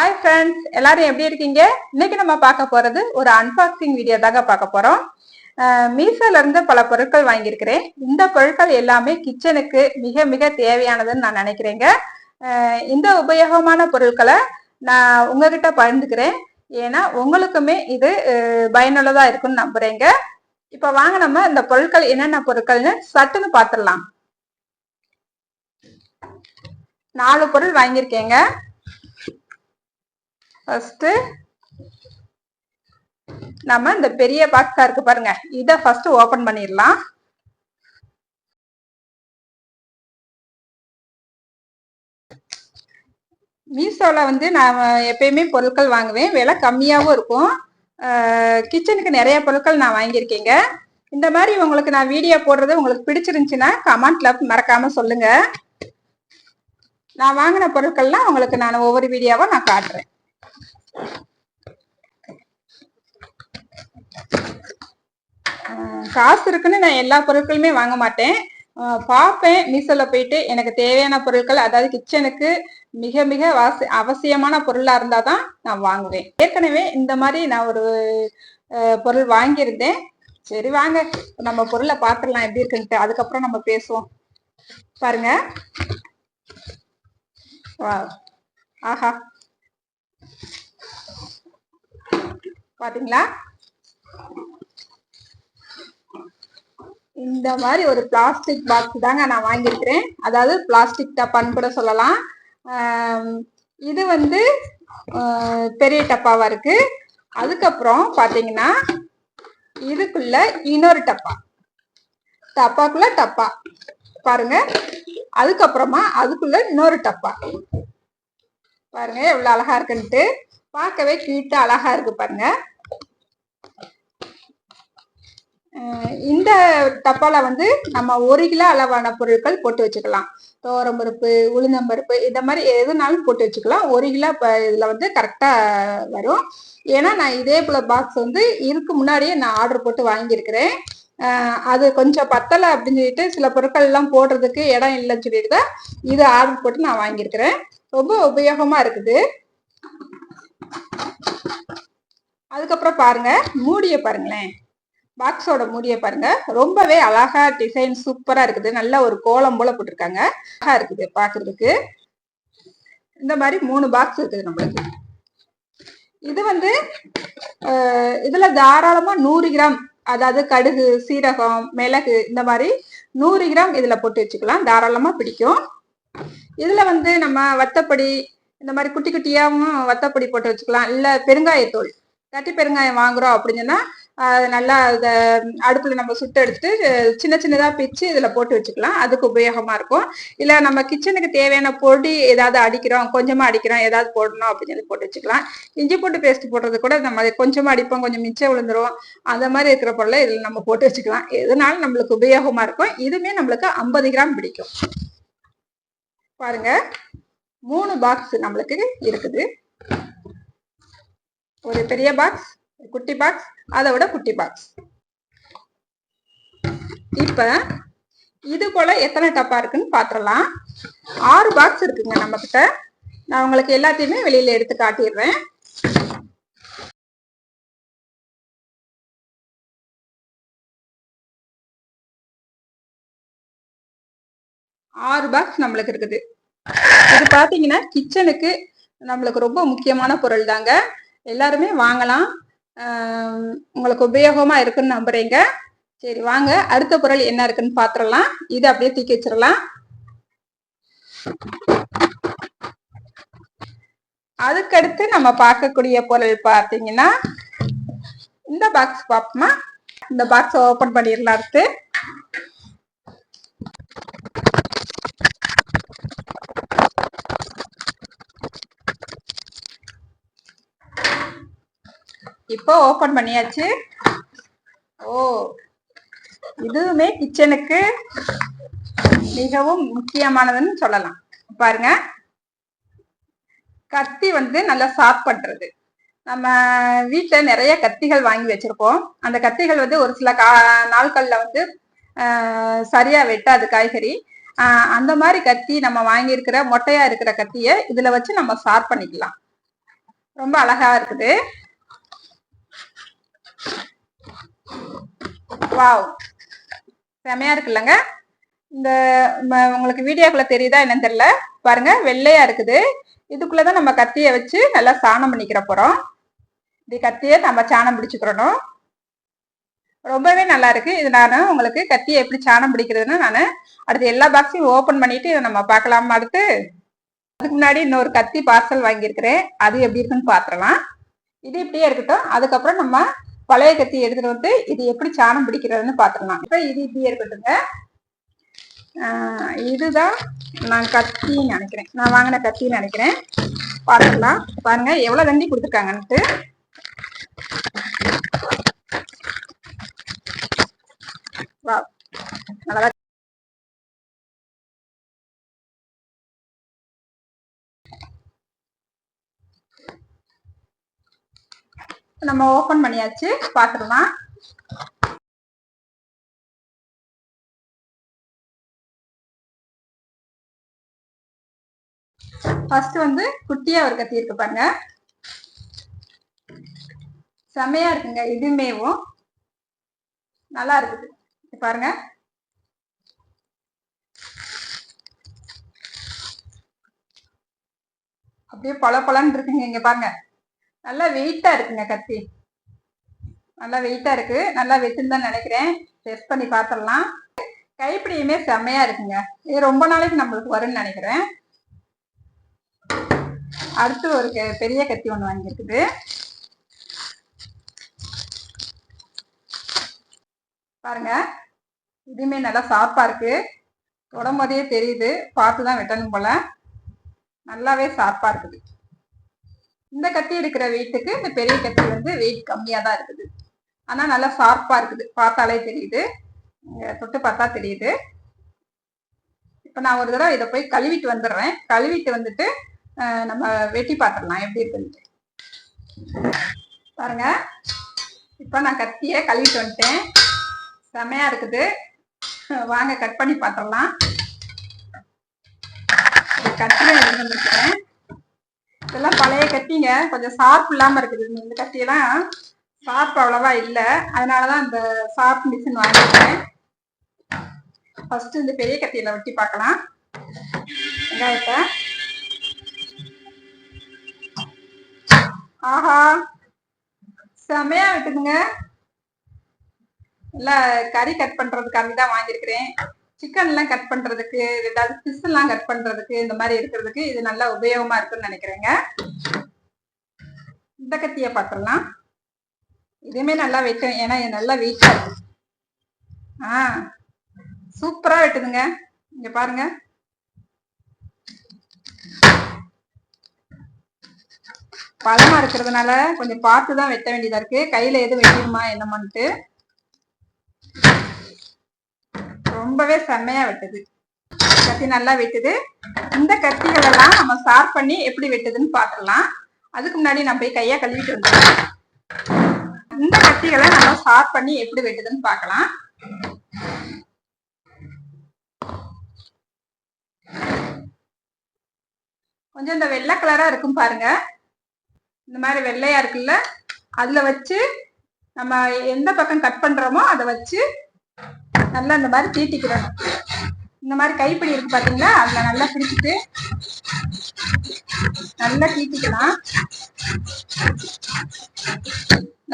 Hi friends, எல்லாரும் எப்படி இருக்கீங்க? இன்னைக்கு நம்ம பார்க்க போறது ஒரு அன்பாக்சிங் வீடியோ தாங்க பார்க்க போறோம். மீஷோல இருந்து பல பொருட்கள் வாங்கியிருக்கிறேன். இந்த பொருட்கள் எல்லாமே கிச்சனுக்கு மிக மிக தேவையானதுன்னு நான் நினைக்கிறேங்க. இந்த உபயோகமான பொருட்களை நான் உங்ககிட்ட பகிர்ந்துக்கிறேன். ஏன்னா உங்களுக்குமே இது பயனுள்ளதா இருக்குன்னு நம்புறேங்க. இப்ப வாங்க நம்ம இந்த பொருட்கள் என்னென்ன பொருட்கள்னு சட்டுன்னு பார்த்துடலாம். 4 பொருள் வாங்கியிருக்கேங்க. ஃபர்ஸ்ட் நம்ம இந்த பெரிய பாக்ஸா இருக்கு பாருங்க, இத ஃபர்ஸ்ட் ஓபன் பண்ணிடலாம். மீஷோல வந்து நான் எப்பயுமே பொருட்கள் வாங்குவேன், விலை கம்மியாவும் இருக்கும். கிச்சனுக்கு நிறைய பொருட்கள் நான் வாங்கியிருக்கேங்க. இந்த மாதிரி உங்களுக்கு நான் வீடியோ போடுறது உங்களுக்கு பிடிச்சிருந்துச்சுன்னா கமெண்ட்ல மறக்காம சொல்லுங்க. நான் வாங்கின பொருட்கள்லாம் உங்களுக்கு நான் ஒவ்வொரு வீடியோவா நான் காட்டுறேன். காசு இருக்குன்னு நான் எல்லா பொருட்களுமே வாங்க மாட்டேன், பார்ப்பேன். மீஷோல போயிட்டு எனக்கு தேவையான பொருட்கள், அதாவது கிச்சனுக்கு மிக மிக அவசியமான பொருளா இருந்தாதான் நான் வாங்குவேன். ஏற்கனவே இந்த மாதிரி நான் ஒரு பொருள் வாங்கியிருந்தேன். சரி வாங்க நம்ம பொருளை பார்த்துடலாம் எப்படி இருக்குன்ட்டு, அதுக்கப்புறம் நம்ம பேசுவோம். பாருங்க, ஆஹா பாத்தீங்களா, இந்த மாதிரி ஒரு பிளாஸ்டிக் பாக்ஸ் தாங்க நான் வாங்கியிருக்கிறேன். அதாவது பிளாஸ்டிக் டப்பான்னு கூட சொல்லலாம். இது வந்து பெரிய டப்பாவா இருக்கு. அதுக்கப்புறம் பாத்தீங்கன்னா இதுக்குள்ள இன்னொரு டப்பாக்குள்ள டப்பா பாருங்க. அதுக்கப்புறமா அதுக்குள்ள இன்னொரு டப்பா பாருங்க, எவ்வளவு அழகா இருக்குன்ட்டு. பார்க்கவே கியூட்டா அழகா இருக்கு பாருங்க. இந்த டப்பால வந்து நம்ம 1 கிலோ அளவான பொருட்கள் போட்டு வச்சுக்கலாம். துவரம்பருப்பு, உளுந்தம்பருப்பு, இந்த மாதிரி எதுனாலும் போட்டு வச்சுக்கலாம். 1 கிலோ இதுல வந்து கரெக்டா வரும். ஏன்னா நான் இதே போல பாக்ஸ் வந்து இதுக்கு முன்னாடியே நான் ஆர்டர் போட்டு வாங்கியிருக்கிறேன். அது கொஞ்சம் பத்தலை அப்படின்னு சொல்லிட்டு சில பொருட்கள் எல்லாம் போடுறதுக்கு இடம் இல்லைன்னு சொல்லிட்டு தான் இது ஆர்டர் போட்டு நான் வாங்கியிருக்கிறேன். ரொம்ப உபயோகமா இருக்குது. அதுக்கப்புறம் பாருங்க, மூடிய பாருங்களேன், பாக்ஸோட மூடிய பாருங்க, ரொம்பவே அழகா டிசைன் சூப்பரா இருக்குது. நல்ல ஒரு கோலம் போல போட்டிருக்காங்க, அழகா இருக்குது பாக்குறதுக்கு. இந்த மாதிரி 3 பாக்ஸ் இருக்குது நம்மளுக்கு. இது வந்து இதுல தாராளமா 100 கிராம், அதாவது கடுகு, சீரகம், மிளகு, இந்த மாதிரி 100 கிராம் இதுல போட்டு வச்சுக்கலாம், தாராளமா பிடிக்கும். இதுல வந்து நம்ம வத்தப்பொடி, இந்த மாதிரி குட்டி குட்டியாவும் வத்தப்பொடி போட்டு வச்சுக்கலாம். இல்ல பெருங்காயத்தூள், தட்டி பெருங்காயம் வாங்குறோம் அப்படின்னா நல்லா இதை அடுப்புல நம்ம சுட்டு எடுத்துட்டு சின்ன சின்னதா பிச்சு இதுல போட்டு வச்சுக்கலாம், அதுக்கு உபயோகமா இருக்கும். இல்ல நம்ம கிச்சனுக்கு தேவையான பொடி ஏதாவது அடிக்கிறோம், கொஞ்சமா அடிக்கிறோம், ஏதாவது போடணும் அப்படின்னு சொல்லி போட்டு வச்சுக்கலாம். இஞ்சி பூண்டு பேஸ்ட் போடுறது கூட நம்ம கொஞ்சமா அடிப்போம், கொஞ்சம் மிச்சம் விழுந்துரும். அந்த மாதிரி இருக்கிற பொருளை இதுல நம்ம போட்டு வச்சுக்கலாம். எதுனாலும் நம்மளுக்கு உபயோகமா இருக்கும். இதுவுமே நம்மளுக்கு 50 கிராம் பிடிக்கும். பாருங்க, 3 பாக்ஸ் நம்மளுக்கு இருக்குது. ஒரு பெரிய பாக்ஸ், குட்டி பாக்ஸ், அதை விட குட்டி பாக்ஸ். இப்ப இது போல எத்தனை டப்பா இருக்குன்னு பாத்திரலாம். 6 பாக்ஸ் இருக்குங்க நம்ம கிட்ட. நான் உங்களுக்கு எல்லாத்தையுமே வெளியில எடுத்து காட்டிடுறேன். ஆறு பாக்ஸ் நம்மளுக்கு இருக்குது. இது பாத்தீங்கன்னா கிச்சனுக்கு நம்மளுக்கு ரொம்ப முக்கியமான பொருள் தாங்க. எல்லாருமே வாங்கலாம், உங்களுக்கு உபயோகமா இருக்குன்னு நம்புறீங்க. சரி வாங்க அடுத்த பொருள் என்ன இருக்குன்னு பாத்திரலாம். இது அப்படியே தூக்கி வச்சிடலாம். அதுக்கடுத்து நம்ம பார்க்கக்கூடிய பொருள் பார்த்தீங்கன்னா இந்த பாக்ஸ் பார்ப்போமா. இந்த பாக்ஸ் ஓபன் பண்ணிடலாம். அடுத்து இப்போ ஓபன் பண்ணியாச்சு. ஓ, இதுவுமே கிச்சனுக்கு மிகவும் முக்கியமானதுன்னு சொல்லலாம். பாருங்க, கத்தி வந்து நல்லா ஷார்ப் பண்றது. நம்ம வீட்டுல நிறைய கத்திகள் வாங்கி வச்சிருப்போம். அந்த கத்திகள் வந்து ஒரு சில நாட்கள்ல வந்து சரியா வெட்டாது காய்கறி. அந்த மாதிரி கத்தி நம்ம வாங்கி இருக்கிற மொட்டையா இருக்கிற கத்திய இதுல வச்சு நம்ம ஷார்ப் பண்ணிக்கலாம். ரொம்ப அழகா இருக்குது. வாவ், செமையா இருக்குல்லங்க. இந்த உங்களுக்கு வீடியோக்குள்ள தெரியுதா என்னன்னு தெரியல, பாருங்க வெள்ளையா இருக்குது. இதுக்குள்ளதான் நம்ம கத்திய வச்சு நல்லா சாணம் பண்ணிக்கிற போறோம். இது கத்திய நம்ம சாணம் பிடிச்சுக்கிறணும். ரொம்பவே நல்லா இருக்கு. இது நான் உங்களுக்கு கத்தியை எப்படி சாணம் பிடிக்கிறதுன்னு நான் அடுத்து எல்லா பாக்ஸையும் ஓபன் பண்ணிட்டு இதை நம்ம பார்க்கலாமா. அடுத்து அதுக்கு முன்னாடி இன்னொரு கத்தி பார்சல் வாங்கியிருக்கிறேன், அது எப்படி இருக்குன்னு பாத்துடலாம். இது இப்படியே இருக்கட்டும். அதுக்கப்புறம் நம்ம பழைய கத்தி எடுத்துட்டு வந்து இது எப்படி சாணம் பிடிக்கிறதுன்னு பாத்துடலாம். இப்ப இது இப்படியே இருக்கட்டுங்க. இதுதான் நான் கத்தின்னு நினைக்கிறேன், நான் வாங்கின கத்தின்னு நினைக்கிறேன். பாத்துக்கலாம். பாருங்க எவ்வளவு தண்டி கொடுத்துருக்காங்கன்ட்டு. நல்லா நம்ம ஓபன் பண்ணியாச்சு, பாத்துடலாம். ஃபர்ஸ்ட் வந்து குட்டியா ஒரு கத்தி இருக்கு பாருங்க, செமையா இருக்குங்க. இதுமேவும் நல்லா இருக்குது பாருங்க. அப்படியே பல பலன்னு இருக்குங்க. இங்க பாருங்க, நல்லா வெயிட்டா இருக்குங்க கத்தி, நல்லா வெயிட்டா இருக்கு. நல்லா வெட்டுன்னு தான் நினைக்கிறேன். டெஸ்ட் பண்ணி பார்த்துடலாம். கைப்பிடியுமே செம்மையா இருக்குங்க. இது ரொம்ப நாளைக்கு நம்மளுக்கு வரும்னு நினைக்கிறேன். அடுத்து ஒரு பெரிய கத்தி ஒண்ணு வாங்கியிருக்குது. பாருங்க, இதுவுமே நல்லா ஷார்ப்பா இருக்கு. உடம்போதே தெரியுது, பார்த்துதான் வெட்டணும் போல. நல்லாவே ஷார்ப்பா இருக்குது. இந்த கத்தி இருக்கிற வெயிட்டுக்கு இந்த பெரிய கத்தி வந்து வெயிட் கம்மியா தான் இருக்குது. ஆனா நல்லா ஷார்ப்பா இருக்குது, பார்த்தாலே தெரியுது, தொட்டு பார்த்தா தெரியுது. இப்ப நான் ஒரு தடவை இதை போய் கழுவிட்டு வந்துடுறேன். கழுவிட்டு வந்துட்டு நம்ம வெட்டி பார்த்துடலாம் எப்படி இருக்குன்னு. பாருங்க, இப்ப நான் கத்திய கழுவிட்டு வந்துட்டேன். செமையா இருக்குது. வாங்க கட் பண்ணி பார்த்துடலாம். கத்தில எடுத்து வந்துருக்கேன். இதெல்லாம் பழைய கத்திங்க, கொஞ்சம் ஷார்ப் இல்லாம இருக்குது. இந்த கத்தியெல்லாம் ஷார்ப் அவ்வளவா இல்லை, அதனாலதான் இந்த ஷார்ப் மிஷின் வாங்கிருக்கேன். ஃபர்ஸ்ட் இந்த பெரிய கத்தியில வெட்டி பார்க்கலாம். வெங்காயத்தை, ஆஹா செமையா வெட்டுதுங்க. இல்ல கறி கட் பண்றதுக்காக தான் வாங்கியிருக்கிறேன். சிக்கன் எல்லாம் கட் பண்றதுக்கு, ஏதாவது ஃபிஷ் எல்லாம் கட் பண்றதுக்கு, இந்த மாதிரி இருக்கிறதுக்கு இது நல்லா உபயோகமா இருக்குன்னு நினைக்கிறேங்க. இந்த கத்திய பார்த்துடலாம். இதுவுமே நல்லா வெட்டும், ஏன்னா இது நல்லா வெயிட்டா இருக்கு. சூப்பரா வெட்டுதுங்க. இங்க பாருங்க, பழமா இருக்கிறதுனால கொஞ்சம் பார்த்துதான் வெட்ட வேண்டியதா இருக்கு. கையில எதுவும் வெட்டிடுமா என்னமான்ட்டு. ரொம்பவே செம்மையா வெட்டுது, கத்தி நல்லா வெட்டுது. இந்த கத்திகள் எல்லாம் நம்ம ஷார்ப் பண்ணி எப்படி வெட்டுதுன்னு பாத்துடலாம். அதுக்கு முன்னாடி நான் போய் கையா கழுவிட்டு வந்துடுறேன். இந்த கத்திகளை நம்ம ஷார்ப் பண்ணி எப்படி வெட்டுதுன்னு பார்க்கலாம். கொஞ்சம் இந்த வெள்ளை கலரா இருக்கும் பாருங்க, இந்த மாதிரி வெள்ளையா இருக்குல்ல, அதுல வச்சு நம்ம எந்த பக்கம் கட் பண்றோமோ அதை வச்சு நல்லா இந்த மாதிரி தீட்டிக்கிறோம். இந்த மாதிரி கைப்பிடி இருக்கு பாத்தீங்களா, அதுல நல்லா பிடிச்சிட்டு நல்லா தீட்டிக்கலாம்.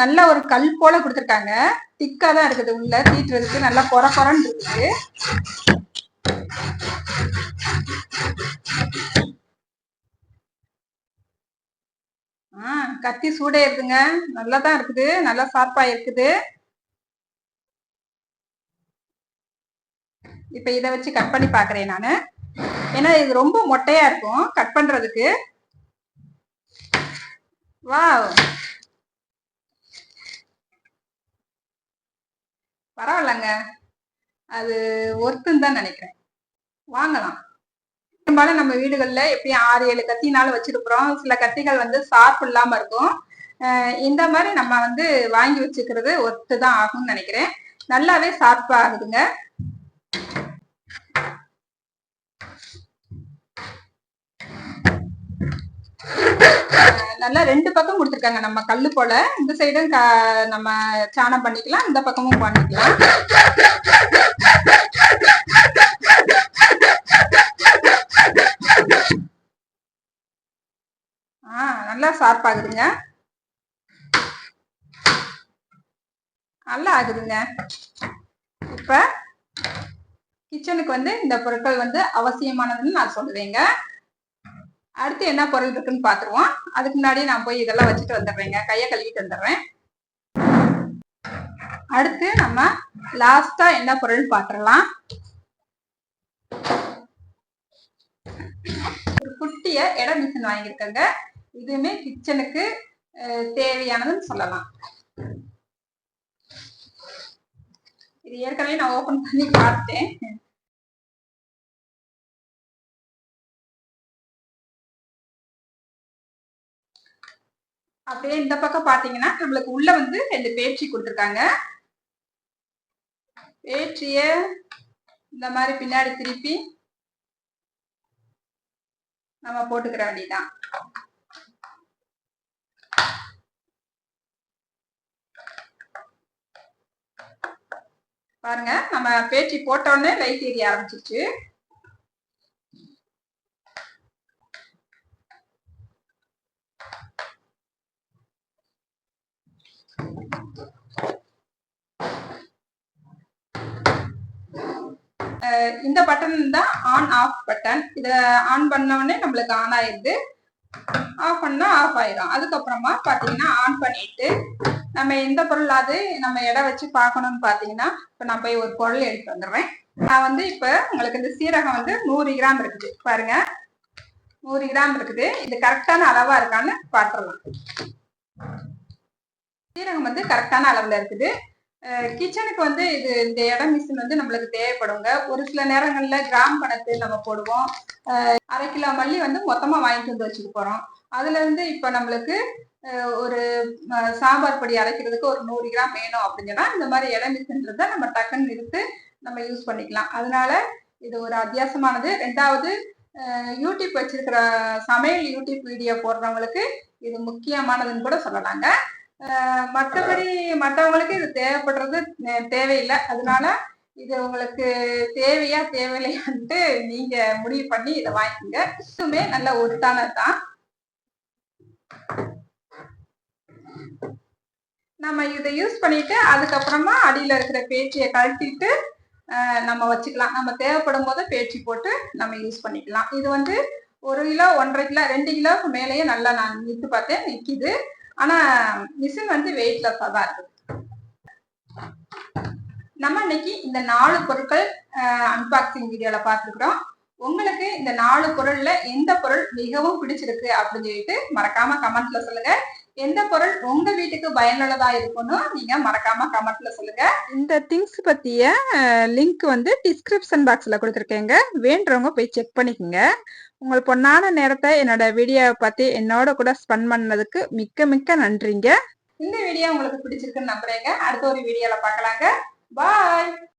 நல்ல ஒரு கல் போல கொடுத்துருக்காங்க, திக்கா தான் இருக்குது. உள்ள தீட்டுறதுக்கு நல்லா கொரன்னு இருக்குது. கத்தி சூடே இருக்குங்க, நல்லா தான் இருக்குது, நல்லா ஷார்ப்பா இருக்குது. இப்ப இதை வச்சு கட் பண்ணி பாக்குறேன் நானு, ஏன்னா இது ரொம்ப மொட்டையா இருக்கும் கட் பண்றதுக்கு. வாவ், பரவாயில்லங்க, அது ஒர்க்குன்னு தான் நினைக்கிறேன். வாங்கலாம். பெரும்பாலும் நம்ம வீடுகள்ல எப்படியும் 6-7 கத்தினாலும் வச்சிருக்கிறோம். சில கத்திகள் வந்து ஷார்ப் இல்லாம இருக்கும். இந்த மாதிரி நம்ம வந்து வாங்கி வச்சுக்கிறது ஒர்த்து தான் ஆகும்னு நினைக்கிறேன். நல்லாவே ஷார்ப்பா ஆகுதுங்க. நல்லா 2 பக்கம் கொடுத்துருக்காங்க. நம்ம கல்லு போல இந்த சைடும் நம்ம சாணம் பண்ணிக்கலாம், இந்த பக்கமும் பண்ணிக்கலாம். நல்லா ஷார்ப் ஆகுதுங்க, நல்லா ஆகுதுங்க. இப்ப கிச்சனுக்கு வந்து இந்த பொருட்கள் வந்து அவசியமானதுன்னு நான் சொல்லுவேங்க. அடுத்து என்ன பொருள் இருக்குன்னு பாத்துருவோம். அதுக்கு முன்னாடி நான் போய் இதெல்லாம் வச்சுட்டு வந்துடுறேங்க, கையை கழுவிட்டு வந்துடுறேன். அடுத்து நம்ம லாஸ்டா என்ன பொருள் பாத்துடலாம். ஒரு குட்டிய எடை மிஷின் வாங்கியிருக்கேங்க. இதுவுமே கிச்சனுக்கு தேவையானதுன்னு சொல்லலாம். இது ஏற்கனவே நான் ஓபன் பண்ணி பார்த்தேன். அப்படியே இந்த பக்கம் பாத்தீங்கன்னா நம்மளுக்கு உள்ள வந்து 2 பேட்சி கொடுத்துருக்காங்க. பேட்சிய இந்த மாதிரி பின்னாடி திருப்பி நம்ம போட்டுக்கிற வேண்டியதான். பாருங்க, நம்ம பேட்சி போட்ட உடனே லைட் எரிய ஆரம்பிச்சிருச்சு. இந்த பட்டன் தான் ஆன் ஆஃப் பட்டன். இத ஆன் பண்ண உடனே நம்மளுக்கு ஆன் ஆயிடுது, ஆஃப் பண்ணா ஆஃப் ஆயிடும். அதுக்கப்புறமா பாத்தீங்கன்னா ஆன் பண்ணிட்டு நம்ம எந்த பொருளாவது நம்ம எடை வச்சு பார்க்கணும்னு பாத்தீங்கன்னா, இப்ப நான் போய் ஒரு பொருள் எடுத்து வந்துடுறேன். நான் வந்து இப்ப உங்களுக்கு இந்த சீரகம் வந்து 100 கிராம் இருக்குது. பாருங்க, 100 கிராம் இருக்குது. இது கரெக்டான அளவா இருக்கான்னு பாத்துடலாம். சீரகம் வந்து கரெக்டான அளவுல இருக்குது. கிச்சனுக்கு வந்து இது இந்த எடை மிஷின் வந்து நம்மளுக்கு தேவைப்படுங்க. ஒரு சில நேரங்கள்ல கிராம் கணக்கு நம்ம போடுவோம். 1/2 கிலோ மல்லி வந்து மொத்தமா வாங்கிட்டு வந்து வச்சுட்டு போறோம். அதுல இருந்து இப்ப நம்மளுக்கு ஒரு சாம்பார் பொடி அரைக்கிறதுக்கு ஒரு 100 கிராம் வேணும் அப்படின்னா இந்த மாதிரி எடை மிஷின்றத நம்ம டக்குன்னு எடுத்து நம்ம யூஸ் பண்ணிக்கலாம். அதனால இது ஒரு அத்தியாவசியமானது. 2வது, யூடியூப் வச்சிருக்கிற சமையல் யூடியூப் வீடியோ போடுறவங்களுக்கு இது முக்கியமானதுன்னு கூட சொல்லலாங்க. மற்றபடி மற்றவங்களுக்கு இது தேவைப்படுறது தேவையில்லை. அதனால இது உங்களுக்கு தேவையா தேவையில்லையான்ட்டு நீங்க முடிவு பண்ணி இதை வாங்கிக்கோங்க. இதுவுமே நல்ல ஒருத்தானதான். நம்ம இதை யூஸ் பண்ணிட்டு அதுக்கப்புறமா அடியில இருக்கிற பேச்சியை கழட்டிட்டு நம்ம வச்சுக்கலாம். நம்ம தேவைப்படும் போது பேச்சு போட்டு நம்ம யூஸ் பண்ணிக்கலாம். இது வந்து 1 கிலோ 1.5 கிலோ 2 கிலோவுக்கு மேலேயே நல்லா நான் நிறுத்து பார்த்தேன், நிற்கிது. ஆனா மிஷின் வந்து வெயிட்லெஸ்ஸா தான் இருக்கு. நம்ம இன்னைக்கு இந்த 4 பொருட்கள் அன்பாக்சிங் வீடியோல பார்த்துருக்கிறோம். உங்களுக்கு இந்த 4 பொருள்ல எந்த பொருள் மிகவும் பிடிச்சிருக்கு அப்படின்னு சொல்லிட்டு மறக்காம கமெண்ட்ல சொல்லுங்க. எந்த பொருள் உங்க வீட்டுக்கு பயனுள்ளதா இருக்கும்னு நீங்க மறக்காம கமெண்ட்ல சொல்லுங்க. இந்த திங்ஸ் பத்திய லிங்க் வந்து டிஸ்கிரிப்ஷன் பாக்ஸ்ல கொடுத்துருக்கேங்க, வேண்டவங்க போய் செக் பண்ணிக்கோங்க. உங்கள் பொன்னான நேரத்தை என்னோட வீடியோவை பத்தி என்னோட கூட ஸ்பெண்ட் பண்ணதுக்கு மிக்க மிக்க நன்றிங்க. இந்த வீடியோ உங்களுக்கு பிடிச்சிருக்குன்னு நம்புறேங்க. அடுத்த ஒரு வீடியோல பார்க்கலாங்க. பாய்.